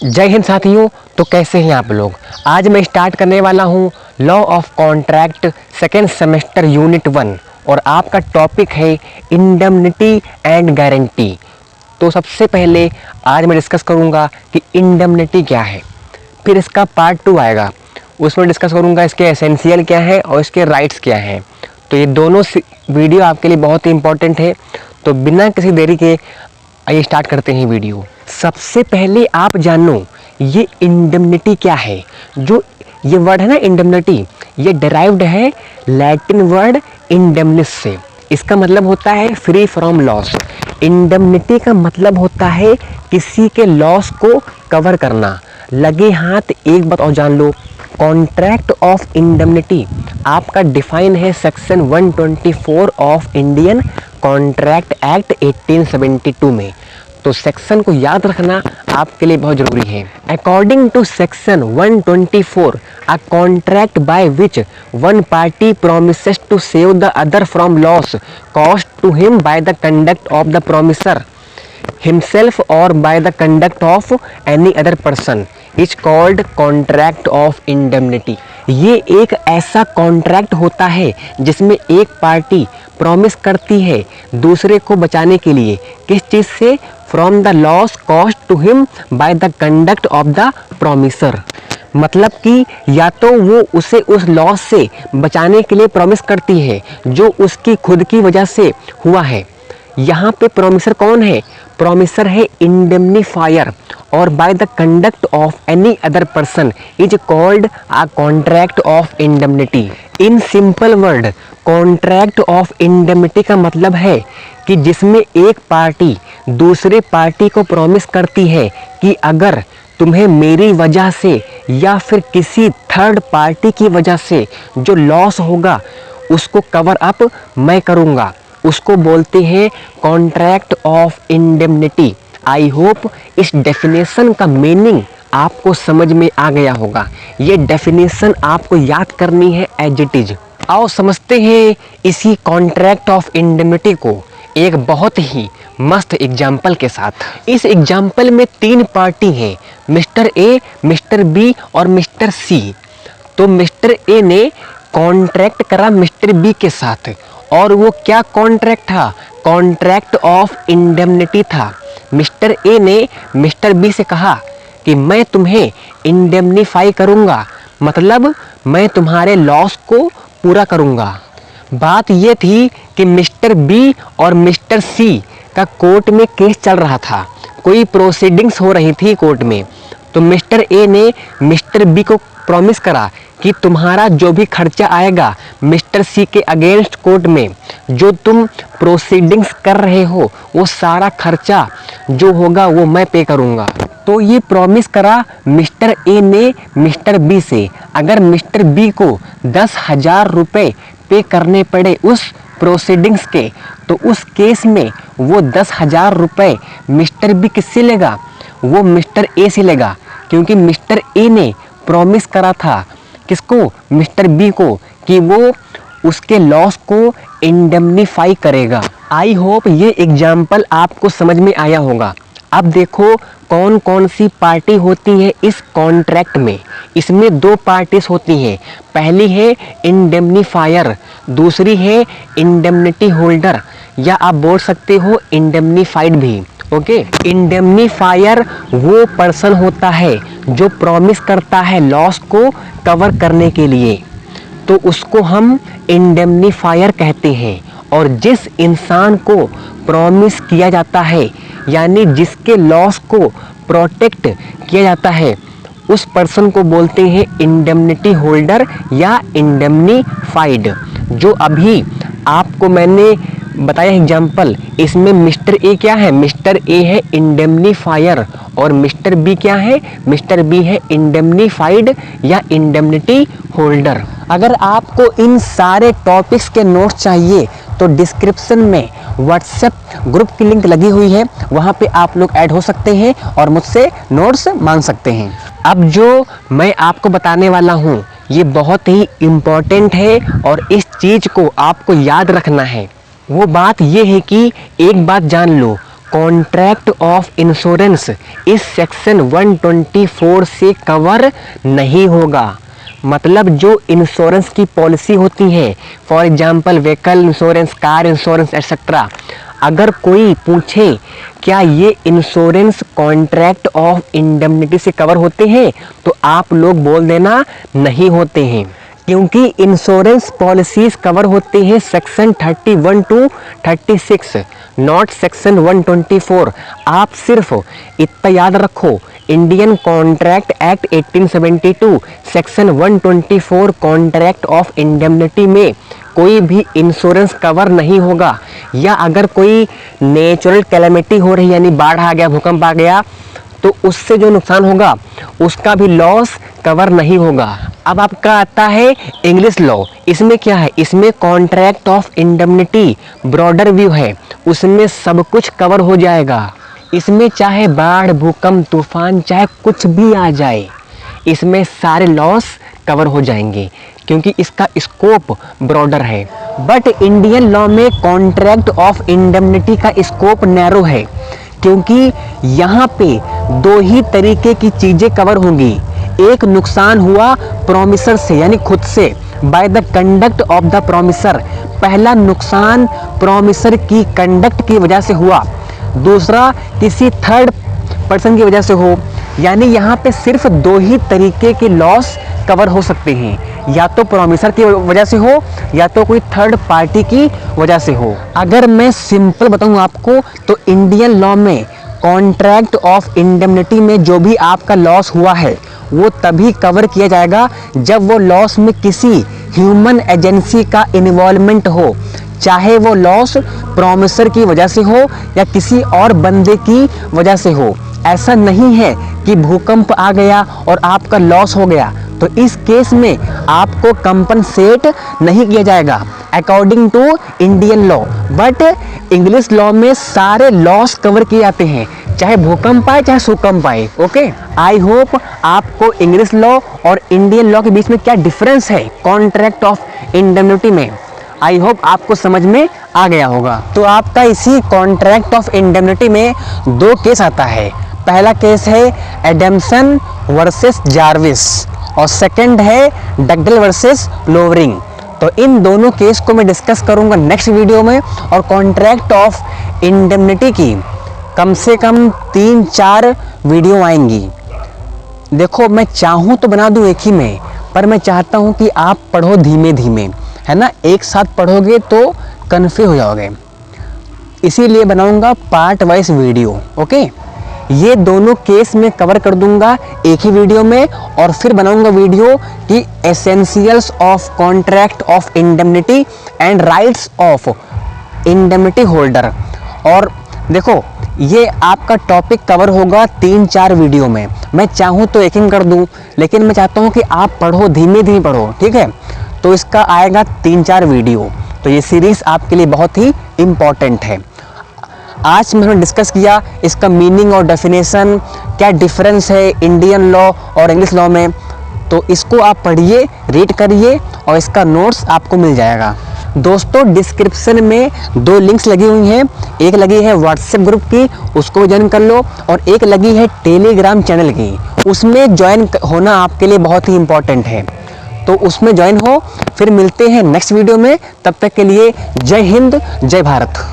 जय हिंद साथियों। तो कैसे हैं आप लोग। आज मैं स्टार्ट करने वाला हूं law of contract second semester unit 1 और आपका टॉपिक है इंडemnity एंड गारंटी। तो सबसे पहले आज मैं डिस्कस करूंगा कि इंडemnity क्या है, फिर इसका पार्ट 2 आएगा, उसमें डिस्कस करूंगा इसके एसेंशियल क्या है और इसके राइट्स क्या हैं। तो ये दोनों वीडियो आपके लिए बहुत ही इंपॉर्टेंट है। तो बिना किसी देरी के आइए स्टार्ट करते हैं वीडियो। सबसे पहले आप जानो ये इंडemnity क्या है। जो ये वर्ड है ना इंडemnity, ये डिराइव्ड है लैटिन वर्ड इंडेमनिस से। इसका मतलब होता है फ्री फ्रॉम लॉस। इंडemnity का मतलब होता है किसी के लॉस को कवर करना। लगे हाथ एक बात और जान लो, कॉन्ट्रैक्ट ऑफ इंडemnity आपका डिफाइन है section 124 of Indian contract act 1872 में। तो सेक्शन को याद रखना आपके लिए बहुत जरूरी है। According to section 124, a contract by which one party promises to save the other from loss caused to him by the conduct of the promisor himself or by the conduct of any other person is called contract of indemnity। ये एक ऐसा contract होता है जिसमें एक party promise करती है दूसरे को बचाने के लिए किस चीज़ से, from the loss caused to him by the conduct of the promisor. मतलब कि या तो वो उसे उस लॉस से बचाने के लिए प्रॉमिस करती है जो उसकी खुद की वजह से हुआ है। यहाँ पे प्रोमिसर कौन है, प्रोमिसर है इंडेमनीफायर, और bye the conduct of any other person is called a contract of indemnity. In simple void contract of indemnity का मतलब है कि जिसमें एक पार्टी दूसरे पार्टी को प्रॉमिस करती है कि अगर तुम्हें मेरी वजह से या फिर किसी थर्ड पार्टी की वजह से जो लॉस होगा उसको कवर अप मैं करूँगा, उसको बोलते हैं contract of indemnity. I hope इस डेफिनेशन का मीनिंग आपको समझ में आ गया होगा। ये डेफिनेशन आपको याद करनी है एज इट इज। आओ समझते हैं इसी कॉन्ट्रैक्ट ऑफ इंडेमनिटी को एक बहुत ही मस्त एग्जाम्पल के साथ। इस एग्जाम्पल में 3 पार्टी हैं, मिस्टर ए, मिस्टर बी और मिस्टर सी। तो मिस्टर ए ने कॉन्ट्रैक्ट करा मिस्टर बी के साथ, और वो क्या कॉन्ट्रैक्ट था, कॉन्ट्रैक्ट ऑफ इंडेमनिटी था। मिस्टर ए ने मिस्टर बी से कहा कि मैं तुम्हें इंडेमनीफाई करूंगा, मतलब मैं तुम्हारे लॉस को पूरा करूंगा। बात ये थी कि मिस्टर बी और मिस्टर सी का कोर्ट में केस चल रहा था, कोई प्रोसीडिंग्स हो रही थी कोर्ट में। तो मिस्टर ए ने मिस्टर बी को प्रॉमिस करा कि तुम्हारा जो भी खर्चा आएगा मिस्टर सी के अगेंस्ट कोर्ट में, जो तुम प्रोसीडिंग्स कर रहे हो वो सारा खर्चा जो होगा वो मैं पे करूँगा। तो ये प्रॉमिस करा मिस्टर ए ने मिस्टर बी से। अगर मिस्टर बी को 10,000 रुपये पे करने पड़े उस प्रोसीडिंग्स के, तो उस केस में वो 10,000 रुपये मिस्टर बी किससे लेगा, वो मिस्टर ए से लेगा, क्योंकि मिस्टर ए ने प्रॉमिस करा था किसको, मिस्टर बी को, कि वो उसके लॉस को इंडेमनीफाई करेगा। आई होप ये एग्जाम्पल आपको समझ में आया होगा। अब देखो कौन कौन सी पार्टी होती है इस कॉन्ट्रैक्ट में। इसमें 2 पार्टीज होती हैं, पहली है इंडेमनीफायर, दूसरी है इंडेमनिटी होल्डर, या आप बोल सकते हो इंडेमनीफाइड भी। ओके, इंडेमनीफायर वो पर्सन होता है जो प्रॉमिस करता है लॉस को कवर करने के लिए, तो उसको हम इंडेमनीफायर कहते हैं। और जिस इंसान को प्रॉमिस किया जाता है, यानी जिसके लॉस को प्रोटेक्ट किया जाता है, उस पर्सन को बोलते हैं इंडेमनिटी होल्डर या इंडेमनीफाइड। जो अभी आपको मैंने बताया एग्जाम्पल, इसमें मिस्टर ए क्या है, मिस्टर ए है इंडेमनीफायर, और मिस्टर बी क्या है, मिस्टर बी है इंडेमनीफाइड या इंडेमनिटी होल्डर। अगर आपको इन सारे टॉपिक्स के नोट्स चाहिए तो डिस्क्रिप्शन में व्हाट्सएप ग्रुप की लिंक लगी हुई है, वहाँ पे आप लोग ऐड हो सकते हैं और मुझसे नोट्स मांग सकते हैं। अब जो मैं आपको बताने वाला हूँ ये बहुत ही इम्पोर्टेंट है और इस चीज़ को आपको याद रखना है। वो बात ये है कि एक बात जान लो, कॉन्ट्रैक्ट ऑफ इंश्योरेंस इस सेक्शन 124 से कवर नहीं होगा। मतलब जो इंश्योरेंस की पॉलिसी होती है, for example vehicle insurance, car insurance etcetera, अगर कोई पूछे क्या ये इंश्योरेंस कॉन्ट्रैक्ट ऑफ इंडेमनिटी से कवर होते हैं, तो आप लोग बोल देना नहीं होते हैं, क्योंकि इंश्योरेंस पॉलिसीज कवर होते हैं सेक्शन 31 टू 36, नॉट सेक्शन 124। आप सिर्फ इतना याद रखो, Indian contract act 1872 section 124 contract of indemnity में कोई भी इंश्योरेंस कवर नहीं होगा। या अगर कोई नेचुरल कैलेमिटी हो रही, यानी बाढ़ आ गया, भूकंप आ गया, तो उससे जो नुकसान होगा उसका भी लॉस कवर नहीं होगा। अब आपका आता है इंग्लिश लॉ। इसमें क्या है, इसमें contract of indemnity broader view है, उसमें सब कुछ कवर हो जाएगा। इसमें चाहे बाढ़, भूकंप, तूफान, चाहे कुछ भी आ जाए, इसमें सारे लॉस कवर हो जाएंगे, क्योंकि इसका स्कोप ब्रॉडर है। बट इंडियन लॉ में कॉन्ट्रैक्ट ऑफ इंडेमनिटी का स्कोप नैरो है, क्योंकि यहाँ पे दो ही तरीके की चीजें कवर होंगी। एक नुकसान हुआ प्रॉमिसर से, यानी खुद से, bye the conduct of the promiser. पहला नुकसान प्रॉमिसर की कंडक्ट की वजह से हुआ, दूसरा किसी थर्ड पर्सन की वजह से हो। यानी यहाँ पे सिर्फ दो ही तरीके के लॉस कवर हो सकते हैं, या तो प्रॉमिसर की वजह से हो या तो कोई थर्ड पार्टी की वजह से हो। अगर मैं सिंपल बताऊं आपको, तो इंडियन लॉ में कॉन्ट्रैक्ट ऑफ इंडेमनिटी में जो भी आपका लॉस हुआ है वो तभी कवर किया जाएगा जब वो लॉस में किसी ह्यूमन एजेंसी का इन्वॉल्वमेंट हो, चाहे वो लॉस प्रॉमिसर की वजह से हो या किसी और बंदे की वजह से हो। ऐसा नहीं है कि भूकंप आ गया और आपका लॉस हो गया तो इस केस में आपको कंपनसेट नहीं किया जाएगा according to Indian law. But English law में सारे लॉस कवर किए जाते हैं, चाहे भूकंप आए चाहे सुकंप आए। ओके, आई होप आपको इंग्लिश लॉ और इंडियन लॉ के बीच में क्या डिफरेंस है कॉन्ट्रैक्ट ऑफ इंडेमनिटी में, आई होप आपको समझ में आ गया होगा। तो आपका इसी कॉन्ट्रैक्ट ऑफ इंडेमनिटी में दो केस आता है। पहला केस है एडम्सन वर्सेस जार्विस और सेकंड है डगडेल वर्सेस लोवरिंग। तो इन दोनों केस को मैं डिस्कस करूंगा नेक्स्ट वीडियो में, और कॉन्ट्रैक्ट ऑफ इंडेमनिटी की कम से कम 3-4 वीडियो आएंगी। देखो, मैं चाहूँ तो बना दूँ एक ही में, पर मैं चाहता हूँ कि आप पढ़ो धीमे धीमे, है ना। एक साथ पढ़ोगे तो कन्फ्यूज हो जाओगे, इसीलिए बनाऊंगा पार्ट वाइज वीडियो। ओके, ये दोनों केस में कवर कर दूंगा एक ही वीडियो में, और फिर बनाऊंगा वीडियो कि essentials of contract of indemnity and rights of indemnity holder. और देखो, ये आपका टॉपिक कवर होगा 3-4 वीडियो में। मैं चाहूँ तो एक ही कर दूँ, लेकिन मैं चाहता हूँ कि आप पढ़ो, धीमे धीमे पढ़ो, ठीक है। तो इसका आएगा 3-4 वीडियो। तो ये सीरीज़ आपके लिए बहुत ही इम्पॉर्टेंट है। आज मैंने डिस्कस किया इसका मीनिंग और डेफिनेशन, क्या डिफरेंस है इंडियन लॉ और इंग्लिश लॉ में। तो इसको आप पढ़िए, रीड करिए, और इसका नोट्स आपको मिल जाएगा। दोस्तों, डिस्क्रिप्शन में 2 लिंक्स लगी हुई हैं। एक लगी है व्हाट्सएप ग्रुप की, उसको ज्वाइन कर लो, और एक लगी है टेलीग्राम चैनल की, उसमें ज्वाइन होना आपके लिए बहुत ही इम्पोर्टेंट है। तो उसमें ज्वाइन हो। फिर मिलते हैं नेक्स्ट वीडियो में, तब तक के लिए जय हिंद, जय भारत।